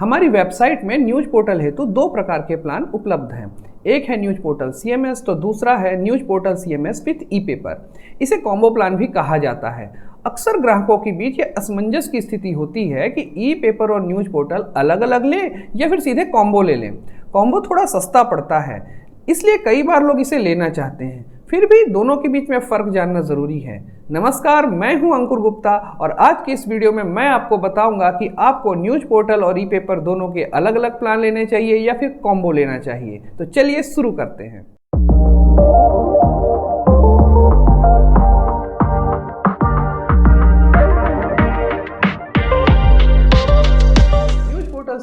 हमारी वेबसाइट में news portal हेतु दो प्रकार के प्लान उपलब्ध हैं। एक है न्यूज पोर्टल CMS तो दूसरा है news portal CMS with e-paper. इसे कॉम्बो प्लान भी कहा जाता है। अक्सर ग्राहकों के बीच ये असमंजस की स्थिति होती है कि ई-पेपर और न्यूज पोर्टल अलग अलग लें या फिर सीधे कॉम्बो ले लें। कॉम्बो थोड़ा सस्ता पड़ता है, इसलिए कई बार लोग इसे लेना चाहते हैं। फिर भी दोनों के बीच में फ़र्क जानना ज़रूरी है। नमस्कार, मैं हूं अंकुर गुप्ता और आज की इस वीडियो में मैं आपको बताऊंगा कि आपको न्यूज पोर्टल और ई-पेपर दोनों के अलग अलग प्लान लेने चाहिए या फिर कॉम्बो लेना चाहिए। तो चलिए शुरू करते हैं। न्यूज पोर्टल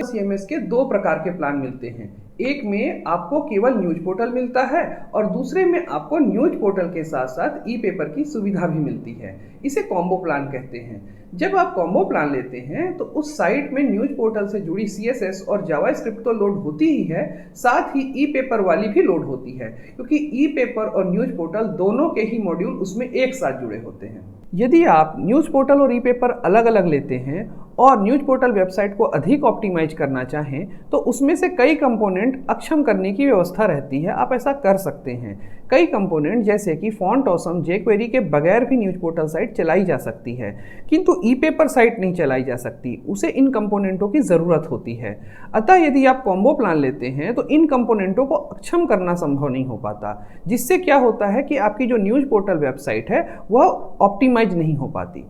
CMS के दो प्रकार के प्लान मिलते हैं। एक में आपको केवल न्यूज पोर्टल मिलता है और दूसरे में आपको न्यूज पोर्टल के साथ साथ ई-पेपर की सुविधा भी मिलती है। इसे कॉम्बो प्लान कहते हैं। जब आप कॉम्बो प्लान लेते हैं तो उस साइट में न्यूज पोर्टल से जुड़ी CSS और जावास्क्रिप्ट तो लोड होती ही है, साथ ही ई-पेपर वाली भी लोड होती है, क्योंकि ई-पेपर और न्यूज पोर्टल दोनों के ही मॉड्यूल उसमें एक साथ जुड़े होते हैं। यदि आप न्यूज पोर्टल और ई-पेपर अलग अलग लेते हैं और न्यूज पोर्टल वेबसाइट को अधिक ऑप्टिमाइज करना चाहें तो उसमें से कई कंपोनेंट अक्षम करने की व्यवस्था रहती है। आप ऐसा कर सकते हैं। कई कंपोनेंट जैसे कि फॉन्ट ऑसम jQuery के बगैर भी न्यूज पोर्टल साइट चलाई जा सकती है, किंतु ई-पेपर साइट नहीं चलाई जा सकती। उसे इन कंपोनेंटों की ज़रूरत होती है। अतः यदि आप कॉम्बो प्लान लेते हैं तो इन कंपोनेंटों को अक्षम करना संभव नहीं हो पाता, जिससे क्या होता है कि आपकी जो न्यूज पोर्टल वेबसाइट है वह ऑप्टिमाइज नहीं हो पाती।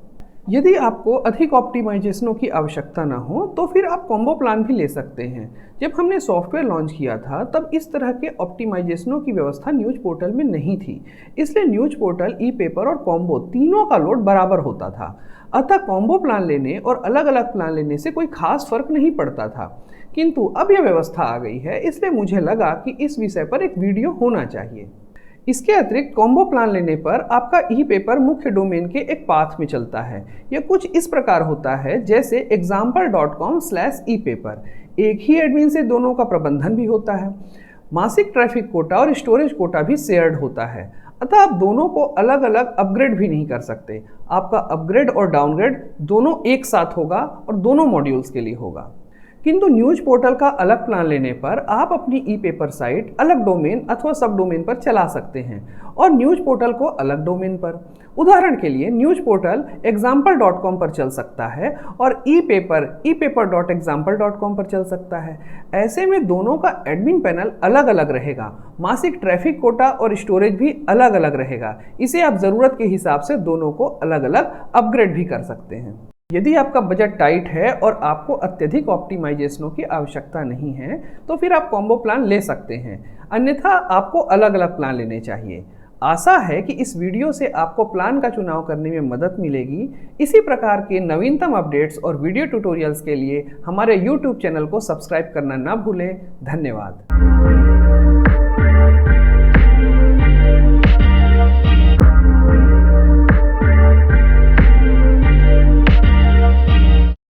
यदि आपको अधिक ऑप्टिमाइजेशनों की आवश्यकता ना हो तो फिर आप कॉम्बो प्लान भी ले सकते हैं। जब हमने सॉफ्टवेयर लॉन्च किया था तब इस तरह के ऑप्टिमाइजेशनों की व्यवस्था न्यूज पोर्टल में नहीं थी, इसलिए न्यूज पोर्टल, ई-पेपर और कॉम्बो तीनों का लोड बराबर होता था। अतः कॉम्बो प्लान लेने और अलग अलग प्लान लेने से कोई खास फर्क नहीं पड़ता था, किंतु अब यह व्यवस्था आ गई है, इसलिए मुझे लगा कि इस विषय पर एक वीडियो होना चाहिए। इसके अतिरिक्त कॉम्बो प्लान लेने पर आपका ई-पेपर मुख्य डोमेन के एक पाथ में चलता है। यह कुछ इस प्रकार होता है जैसे example.com/e-paper। एक ही एडमिन से दोनों का प्रबंधन भी होता है। मासिक ट्रैफिक कोटा और स्टोरेज कोटा भी शेयर्ड होता है, अतः आप दोनों को अलग अलग अपग्रेड भी नहीं कर सकते। आपका अपग्रेड और डाउनग्रेड दोनों एक साथ होगा और दोनों मॉड्यूल्स के लिए होगा। किंतु न्यूज पोर्टल का अलग प्लान लेने पर आप अपनी ई-पेपर साइट अलग डोमेन अथवा सब डोमेन पर चला सकते हैं और न्यूज पोर्टल को अलग डोमेन पर। उदाहरण के लिए न्यूज पोर्टल example.com पर चल सकता है और ई-पेपर e-paper.example.com पर चल सकता है। ऐसे में दोनों का एडमिन पैनल अलग अलग रहेगा। मासिक ट्रैफिक कोटा और स्टोरेज भी अलग अलग रहेगा। इसे आप ज़रूरत के हिसाब से दोनों को अलग अलग अपग्रेड भी कर सकते हैं। यदि आपका बजट टाइट है और आपको अत्यधिक ऑप्टिमाइजेशनों की आवश्यकता नहीं है तो फिर आप कॉम्बो प्लान ले सकते हैं, अन्यथा आपको अलग अलग प्लान लेने चाहिए। आशा है कि इस वीडियो से आपको प्लान का चुनाव करने में मदद मिलेगी। इसी प्रकार के नवीनतम अपडेट्स और वीडियो ट्यूटोरियल्स के लिए हमारे YouTube चैनल को सब्सक्राइब करना ना भूलें। धन्यवाद।